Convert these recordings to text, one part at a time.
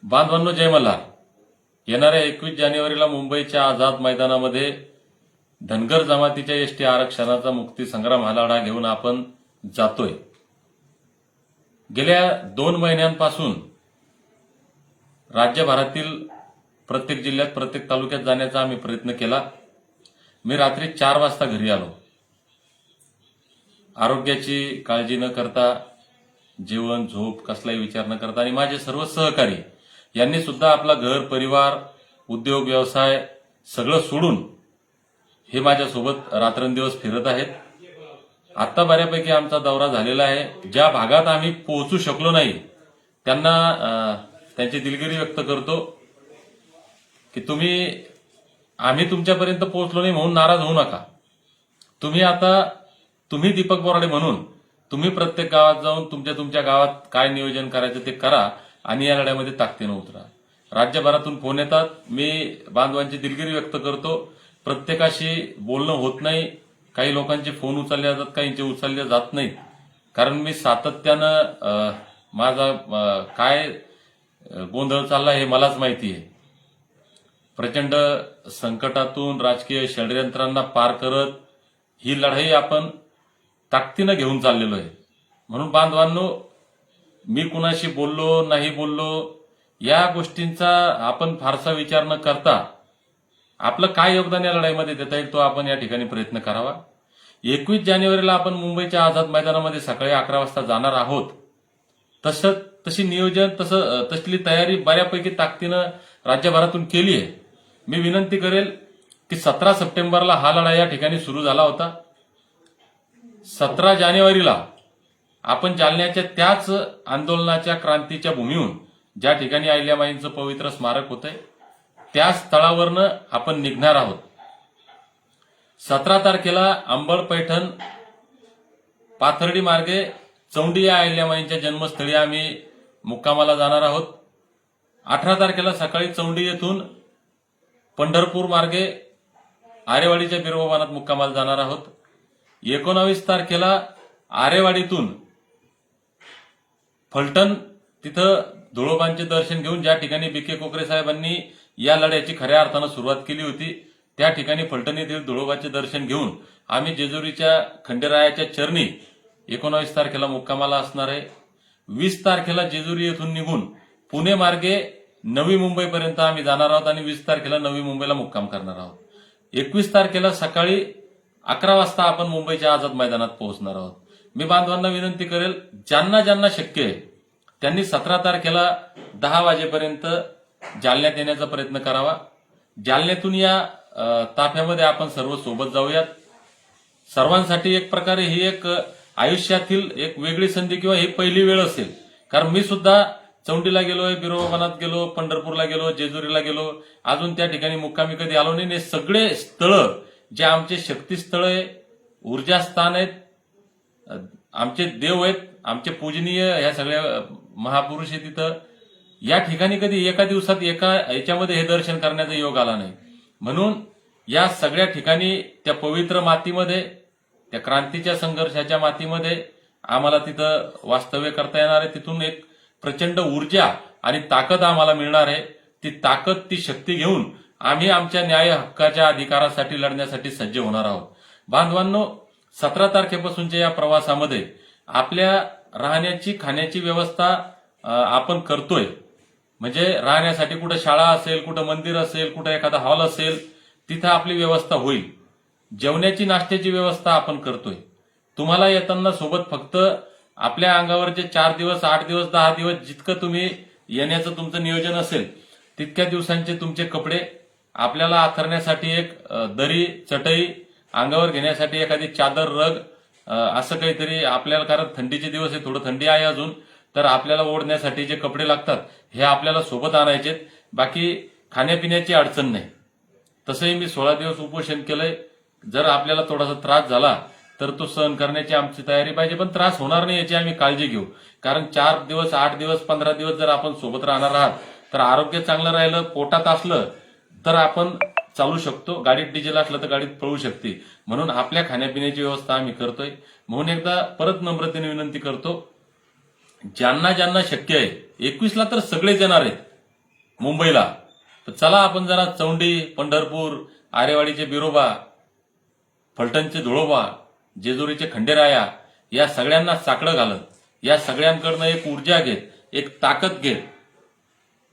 बांधवांनो, जय मल्हार. येणाऱ्या 21 जानेवारीला मुंबईच्या आझाद मैदानामध्ये धनगर जमातीच्या एसटी आरक्षणाचा मुक्ती संग्राम हा लढा घेऊन आपण जातोय. गेल्या 2 महिन्यांपासून राज्यभरातील प्रत्येक जिल्ह्यात प्रत्येक तालुक्यात जाण्याचा आम्ही प्रयत्न केला. मी रात्री 4 वाजता घरी आलो. आरोग्याची काळजी न करता, जेवण झोप कसलाही विचार न करता, आणि माझे सर्व सहकारी यांनी सुद्धा आपला घर परिवार उद्योग व्यवसाय सगळं सोडून हे माझ्यासोबत रात्रंदिवस फिरत आहेत. आता बऱ्यापैकी आमचा दौरा झालेला आहे. ज्या भागात आम्ही पोहोचू शकलो नाही त्यांना त्यांची दिलगिरी व्यक्त करतो की आम्ही तुमच्यापर्यंत पोहोचलो नाही म्हणून नाराज होऊ नका. तुम्ही दीपक बोराडे म्हणून तुम्ही प्रत्येक गावात जाऊन तुमच्या गावात काय नियोजन करायचं ते करा आणि या लढ्यामध्ये ताकदीनं उतरा. राज्यभरातून फोन येतात. मी बांधवांची दिलगिरी व्यक्त करतो. प्रत्येकाशी बोलणं होत नाही. काही लोकांचे फोन उचलले जातात, काहींचे उचलले जात नाहीत. कारण मी सातत्यानं माझा काय गोंधळ चालला हे मलाच माहिती आहे. प्रचंड संकटातून राजकीय षड्यंत्रांना पार करत ही लढाई आपण ताकदीनं घेऊन चाललेलो आहे. म्हणून बांधवांनो, मी कुणाशी बोललो नाही बोललो या गोष्टींचा आपण फारसा विचार न करता आपलं काय योगदान या लढाईमध्ये देता येईल तो आपण या ठिकाणी प्रयत्न करावा. 21 जानेवारीला आपण मुंबईच्या आझाद मैदानामध्ये सकाळी 11 वाजता जाणार आहोत. तशी नियोजन तसली तयारी बऱ्यापैकी ताकदीनं राज्यभरातून केली आहे. मी विनंती करेल की 17 सप्टेंबरला हा लढा या ठिकाणी सुरू झाला होता. 17 जानेवारीला आपण जालन्याच्या त्याच आंदोलनाच्या क्रांतीच्या भूमीहून ज्या ठिकाणी अहिल्याबाईंचं पवित्र स्मारक होतंय त्या स्थळावरनं आपण निघणार आहोत. 17 तारखेला अंबड पैठण पाथर्डी मार्गे चौंडी या अहिल्याबाईंच्या जन्मस्थळी आम्ही मुक्कामाला जाणार आहोत. 18 तारखेला सकाळी चौंडी येथून पंढरपूर मार्गे आरेवाडीच्या बिरोबावनात मुक्कामाला जाणार आहोत. 19 तारखेला आरेवाडीतून फलटण तिथं धुळोबांचे दर्शन घेऊन ज्या ठिकाणी बी के कोकरे साहेबांनी या लढ्याची खऱ्या अर्थानं सुरुवात केली होती त्या ठिकाणी फलटण येथील धुळोबाचे दर्शन घेऊन आम्ही जेजुरीच्या खंडेरायाच्या चरणी 19 तारखेला मुक्कामाला असणार आहे. 20 तारखेला जेजुरी येथून निघून पुणे मार्गे नवी मुंबईपर्यंत आम्ही जाणार आहोत आणि 20 तारखेला नवी मुंबईला मुक्काम करणार आहोत. 21 तारखेला सकाळी 11 वाजता आपण मुंबईच्या आझाद मैदानात पोहोचणार आहोत. मी बांधवांना विनंती करेल, ज्यांना शक्य आहे त्यांनी 17 तारखेला 10 वाजेपर्यंत जालन्यात येण्याचा प्रयत्न करावा. जालन्यातून या ताफ्यामध्ये आपण सर्व सोबत जाऊयात. सर्वांसाठी एक प्रकारे ही एक आयुष्यातील एक वेगळी संधी किंवा ही पहिली वेळ असेल. कारण मी सुद्धा चौंडीला गेलोय, बिरोबावनात गेलो, पंढरपूरला गेलो, जेजुरीला गेलो, अजून त्या ठिकाणी मुक्कामी कधी आलो नाही. हे सगळे स्थळ जे आमचे शक्तीस्थळ आहे, ऊर्जास्थान आहेत, आमचे देव आहेत, आमचे पूजनीय ह्या सगळ्या महापुरुष आहेत. तिथं या ठिकाणी कधी एका दिवसात याच्यामध्ये हे दर्शन करण्याचा योग आला नाही. म्हणून या सगळ्या ठिकाणी त्या पवित्र मातीमध्ये, त्या क्रांतीच्या संघर्षाच्या मातीमध्ये आम्हाला तिथं वास्तव्य करता येणार आहे. तिथून एक प्रचंड ऊर्जा आणि ताकद आम्हाला मिळणार आहे. ती ताकद, ती शक्ती घेऊन आम्ही आमच्या न्याय हक्काच्या अधिकारासाठी लढण्यासाठी सज्ज होणार आहोत. बांधवांनो, 17 तारखेपासूनच्या या प्रवासामध्ये आपल्या राहण्याची खाण्याची व्यवस्था आपण करतोय. म्हणजे राहण्यासाठी कुठं शाळा असेल, कुठं मंदिर असेल, कुठं एखादा हॉल असेल, तिथं आपली व्यवस्था होईल. जेवणाची नाश्त्याची व्यवस्था आपण करतोय. तुम्हाला येताना सोबत फक्त आपल्या अंगावर जे 4 दिवस 8 दिवस 10 दिवस जितकं तुम्ही येण्याचं तुमचं नियोजन असेल तितक्या दिवसांचे तुमचे कपडे, आपल्याला आथरण्यासाठी एक दरी चटई, अंगावर घेण्यासाठी एखादी चादर रग, असं काहीतरी आपल्याला, कारण थंडीचे दिवस आहे, थोडं थंडी आहे अजून, तर आपल्याला ओढण्यासाठी जे कपडे लागतात हे आपल्याला सोबत आणायचे. बाकी खाण्यापिण्याची अडचण नाही. तसंही मी 16 दिवस उपोषण केलंय. जर आपल्याला थोडासा त्रास झाला तर तो सहन करण्याची आमची तयारी पाहिजे, पण त्रास होणार नाही याची आम्ही काळजी घेऊ. कारण 4 दिवस 8 दिवस 15 दिवस जर आपण सोबत राहणार आहात तर आरोग्य चांगलं राहिलं, पोटात असलं तर आपण चालू शकतो. गाडीत डिझेल असलं तर गाडीत पळू शकते. म्हणून आपल्या खाण्यापिण्याची व्यवस्था आम्ही करतोय. म्हणून एकदा परत नम्रतेने विनंती करतो, ज्यांना शक्य आहे, 21ला तर सगळेच येणार आहेत, मुंबईला, तर चला आपण जरा चौंडी, पंढरपूर, आरेवाडीचे बिरोबा, फलटणचे धुळोबा, जेजुरीचे खंडेराया या सगळ्यांना साकडं घालत, या सगळ्यांकडनं एक ऊर्जा घेत, एक ताकद घेत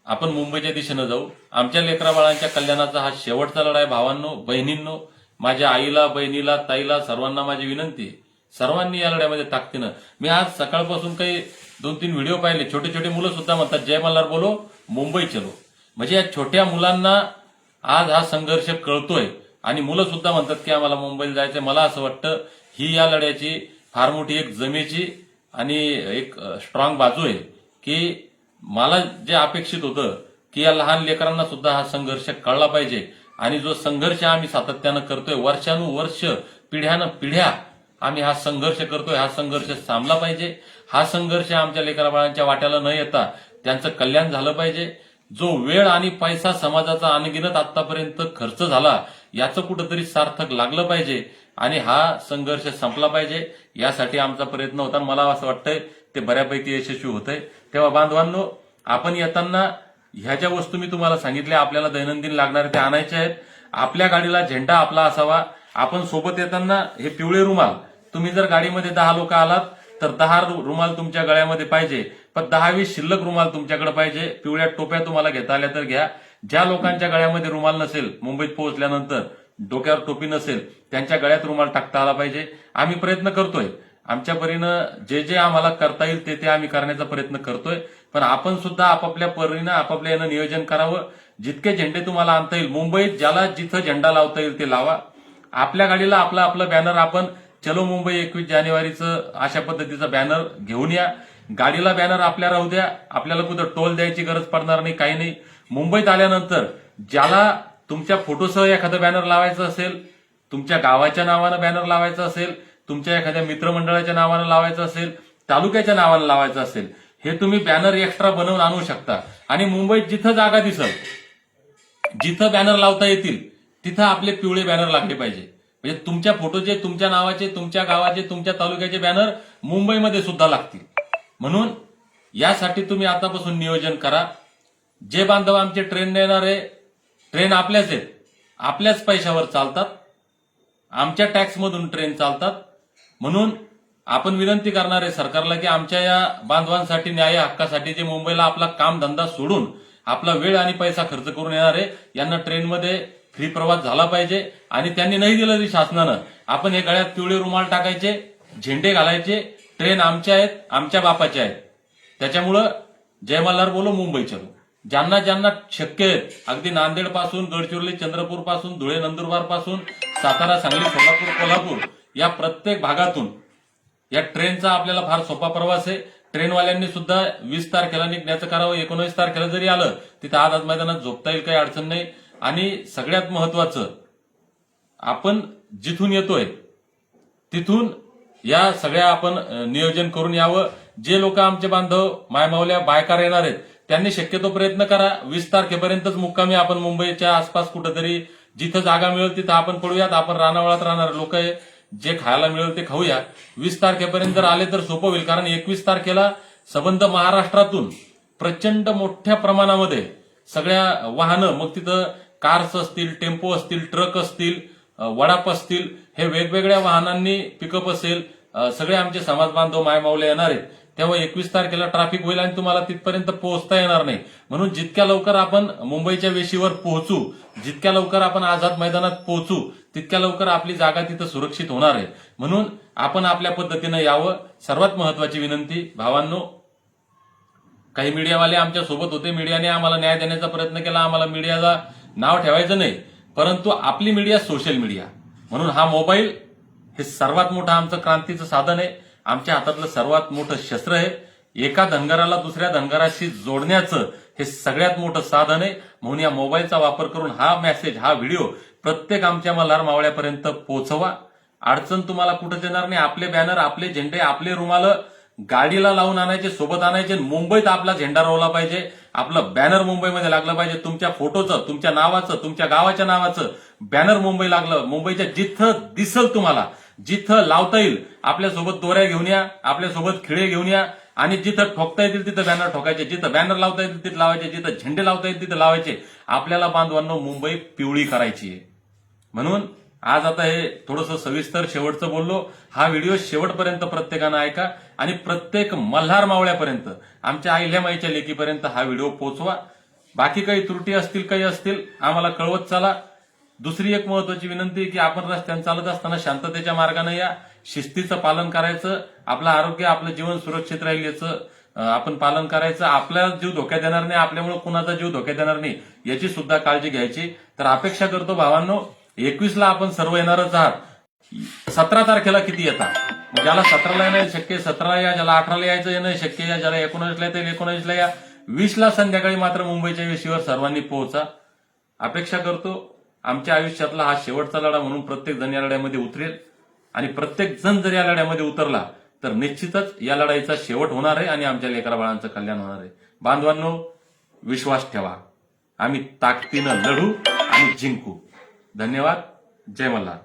आपण मुंबईच्या दिशेनं जाऊ. आमच्या लेकराबाळांच्या कल्याणाचा हा शेवटचा लढा आहे. भावांनो, बहिणींनो, माझ्या आईला, बहिणीला, ताईला, सर्वांना माझी विनंती आहे, सर्वांनी या लढ्यामध्ये ताकदीनं. मी आज सकाळपासून काही 2-3 व्हिडिओ पाहिले. छोटे छोटे मुलं सुद्धा म्हणतात जय मल्हार बोलो, मुंबई चलो. म्हणजे या छोट्या मुलांना आज हा संघर्ष कळतोय आणि मुलं सुद्धा म्हणतात की आम्हाला मुंबईला जायचंय. मला असं वाटतं ही या लढ्याची फार मोठी एक जमेची आणि एक स्ट्रॉंग बाजू आहे की मला जे अपेक्षित होतं की या लहान लेकरांना सुद्धा हा संघर्ष कळला पाहिजे आणि जो संघर्ष आम्ही सातत्यानं करतोय, वर्षानुवर्ष, पिढ्यानं पिढ्या आम्ही हा संघर्ष करतोय, हा संघर्ष थांबला पाहिजे. हा संघर्ष आमच्या लेकराबाळांच्या वाट्याला न येता त्यांचं कल्याण झालं पाहिजे. जो वेळ आणि पैसा समाजाचा अनगिनत आतापर्यंत खर्च झाला याचं कुठंतरी सार्थक लागलं पाहिजे आणि हा संघर्ष संपला पाहिजे. यासाठी आमचा प्रयत्न होता. मला असं वाटतंय ते बऱ्यापैकी यशस्वी होतंय. तेव्हा बांधवांनो, आपण येताना ह्या ज्या वस्तू मी तुम्हाला सांगितल्या आपल्याला दैनंदिन लागणाऱ्या त्या आणायच्या आहेत. आपल्या गाडीला झेंडा आपला असावा. आपण सोबत येताना हे पिवळे रुमाल, तुम्ही जर गाडीमध्ये 10 लोक आलात तर 10 रुमाल तुमच्या गळ्यामध्ये पाहिजे, पण 10-20 शिल्लक रुमाल तुमच्याकडे पाहिजे. पिवळ्या टोप्या तुम्हाला घेता आल्या तर घ्या. ज्या लोकांच्या गळ्यामध्ये रुमाल नसेल, मुंबईत पोहोचल्यानंतर डोक्यावर टोपी नसेल, त्यांच्या गळ्यात रुमाल टाकता आला पाहिजे. आम्ही प्रयत्न करतोय, आमच्या परीनं जे जे आम्हाला करता येईल ते आम्ही करण्याचा प्रयत्न करतोय. पण आपण सुद्धा आपापल्या परीनं आपापल्या यानं नियोजन करावं. जितके झेंडे तुम्हाला आणता येईल, मुंबईत ज्याला जिथं झेंडा लावता येईल ते लावा. आपल्या गाडीला आपलं बॅनर आपण चलो मुंबई 21 जानेवारीचं अशा पद्धतीचं बॅनर घेऊन या. गाडीला बॅनर आपल्या राहू द्या. आपल्याला कुठं टोल द्यायची गरज पडणार नाही, काही नाही. मुंबईत आल्यानंतर ज्याला तुमच्या फोटोसह एखादं बॅनर लावायचं असेल, तुमच्या गावाच्या नावानं बॅनर लावायचं असेल, तुमच्या एखाद्या मित्रमंडळाच्या नावानं लावायचं असेल, तालुक्याच्या नावानं लावायचं असेल, हे तुम्ही बॅनर एक्स्ट्रा बनवून आणू शकता. आणि मुंबईत जिथं जागा दिसल, जिथं बॅनर लावता येतील तिथं आपले पिवळे बॅनर लागले पाहिजे. म्हणजे तुमच्या फोटोचे, तुमच्या नावाचे, तुमच्या गावाचे, तुमच्या तालुक्याचे बॅनर मुंबईमध्ये सुद्धा लागतील. म्हणून यासाठी तुम्ही आतापासून नियोजन करा. जे बांधव आमचे ट्रेनने येणारे, ट्रेन आपल्याच आहेत, आपल्याच पैशावर चालतात, आमच्या टॅक्समधून ट्रेन चालतात. म्हणून आपण विनंती करणार आहे सरकारला की आमच्या या बांधवांसाठी, न्याय हक्कासाठी जे मुंबईला आपला काम धंदा सोडून आपला वेळ आणि पैसा खर्च करून येणार आहे, यांना ट्रेनमध्ये फ्री प्रवास झाला पाहिजे. आणि त्यांनी नाही दिलं तरी शासनानं आपण हे गळ्यात पिवळे रुमाल टाकायचे, झेंडे घालायचे. ट्रेन आमच्या आहेत, आमच्या बापाच्या आहेत. त्याच्यामुळं जय मल्हार बोलो, मुंबई चलो. ज्यांना ज्यांना शक्य आहे, अगदी नांदेड पासून, गडचिरोली, चंद्रपूर पासून, धुळे, नंदुरबार पासून, सातारा, सांगली, सोलापूर, कोल्हापूर या प्रत्येक भागातून या ट्रेनचा आपल्याला फार सोपा प्रवास आहे. ट्रेनवाल्यांनी सुद्धा 20 तारखेला निघण्याचं करावं. 19 तारखेला जरी आलं तिथं आझाद मैदानात झोपता येईल, काही अडचण नाही. आणि सगळ्यात महत्वाचं, आपण जिथून येतोय तिथून या सगळ्या आपण नियोजन करून यावं. जे लोक आमचे बांधव, मायमावल्या, बायकार येणार आहेत त्यांनी शक्यतो प्रयत्न करा. 20 तारखेपर्यंतच मुक्कामी आपण मुंबईच्या आसपास कुठंतरी जिथं जागा मिळेल तिथं आपण पडूयात. आपण रानावळात राहणार लोक आहे, जे खायला मिळेल ते खाऊया. 20 तारखेपर्यंत जर आले तर सोपं होईल. कारण 21 तारखेला संबंध महाराष्ट्रातून प्रचंड मोठ्या प्रमाणामध्ये सगळ्या वाहनं, मग तिथं कार्स असतील, टेम्पो असतील, ट्रक असतील, वडाप असतील, हे वेगवेगळ्या वाहनांनी, पिकअप असेल, सगळे आमचे समाज बांधव, मायमावले येणार आहेत. तेव्हा 21 तारखेला ट्रॅफिक होईल आणि तुम्हाला तिथपर्यंत पोहोचता येणार नाही. म्हणून जितक्या लवकर आपण मुंबईच्या वेशीवर पोहोचू, जितक्या लवकर आपण आझाद मैदानात पोहोचू, तितक्या लवकर आपली जागा तिथं सुरक्षित होणार आहे. म्हणून आपण आपल्या पद्धतीनं यावं. सर्वात महत्वाची विनंती भावांनो, काही मीडियावाले आमच्या सोबत होते, मीडियाने आम्हाला न्याय देण्याचा प्रयत्न केला, आम्हाला मीडियाला नाव ठेवायचं नाही, परंतु आपली मीडिया सोशल मीडिया. म्हणून हा मोबाईल हे सर्वात मोठं आमचं क्रांतीचं साधन आहे, आमच्या हातातलं सर्वात मोठं शस्त्र आहे. एका धनगराला दुसऱ्या धनगराशी जोडण्याचं हे सगळ्यात मोठं साधन आहे. म्हणून या मोबाईलचा वापर करून हा मेसेज, हा व्हिडिओ प्रत्येक आमच्या मल्हार मावळ्यापर्यंत पोहोचवा. अडचण तुम्हाला कुठंच येणार नाही. आपले बॅनर, आपले झेंडे, आपले रुमाल गाडीला लावून आणायचे, सोबत आणायचे. मुंबईत आपला झेंडा रोवला पाहिजे, आपलं बॅनर मुंबईमध्ये लागलं पाहिजे. तुमच्या फोटोचं, तुमच्या नावाचं, तुमच्या गावाच्या नावाचं बॅनर मुंबई लागलं. मुंबईच्या जिथं दिसल तुम्हाला, जिथं लावता येईल, आपल्यासोबत दोऱ्या घेऊन या, आपल्यासोबत खिळे घेऊन या. आणि जिथं ठोकता येतील तिथं बॅनर ठोकायचे, जिथं बॅनर लावता येतील तिथं लावायचे, जिथं झेंडे लावता येतील तिथं लावायचे. आपल्याला बांधवांनो मुंबई पिवळी करायची आहे. म्हणून आज आता हे थोडंसं सविस्तर शेवटचं बोललो. हा व्हिडिओ शेवटपर्यंत प्रत्येकानं ऐका आणि प्रत्येक मल्हार मावळ्यापर्यंत, आमच्या अहिल्यामाईच्या लेकीपर्यंत हा व्हिडिओ पोहोचवा. बाकी काही त्रुटी असतील, काही असतील, आम्हाला कळवत चला. दुसरी एक महत्वाची विनंती की आपण रस्त्याने चालत असताना शांततेच्या मार्गाने या, शिस्तीचं पालन करायचं, आपलं आरोग्य, आपलं जीवन सुरक्षित राहील याचं आपण पालन करायचं. आपला जीव धोक्यात येणार नाही, आपल्यामुळे कुणाचा जीव धोक्यात येणार नाही याची सुद्धा काळजी घ्यायची. तर अपेक्षा करतो भावांनो, 21ला आपण सर्व येणारच आहात. 17 तारखेला किती येतात? ज्याला 17ला येणं शक्य 17ला या, ज्याला 18ला यायचं येणं शक्य या, ज्याला 19ला येतं 19ला या. 20ला संध्याकाळी मात्र मुंबईच्या वेशीवर सर्वांनी पोहोचा. अपेक्षा करतो आमच्या आयुष्यातला हा शेवटचा लढा म्हणून प्रत्येक जण या लढ्यामध्ये उतरेल आणि प्रत्येक जण जर या लढ्यामध्ये उतरला तर निश्चितच या लढाईचा शेवट होणार आहे आणि आमच्या लेकरा बाळांचं कल्याण होणार आहे. बांधवांनो, विश्वास ठेवा. आम्ही ताकदीनं लढू आणि जिंकू. धन्यवाद. जय मल्हार.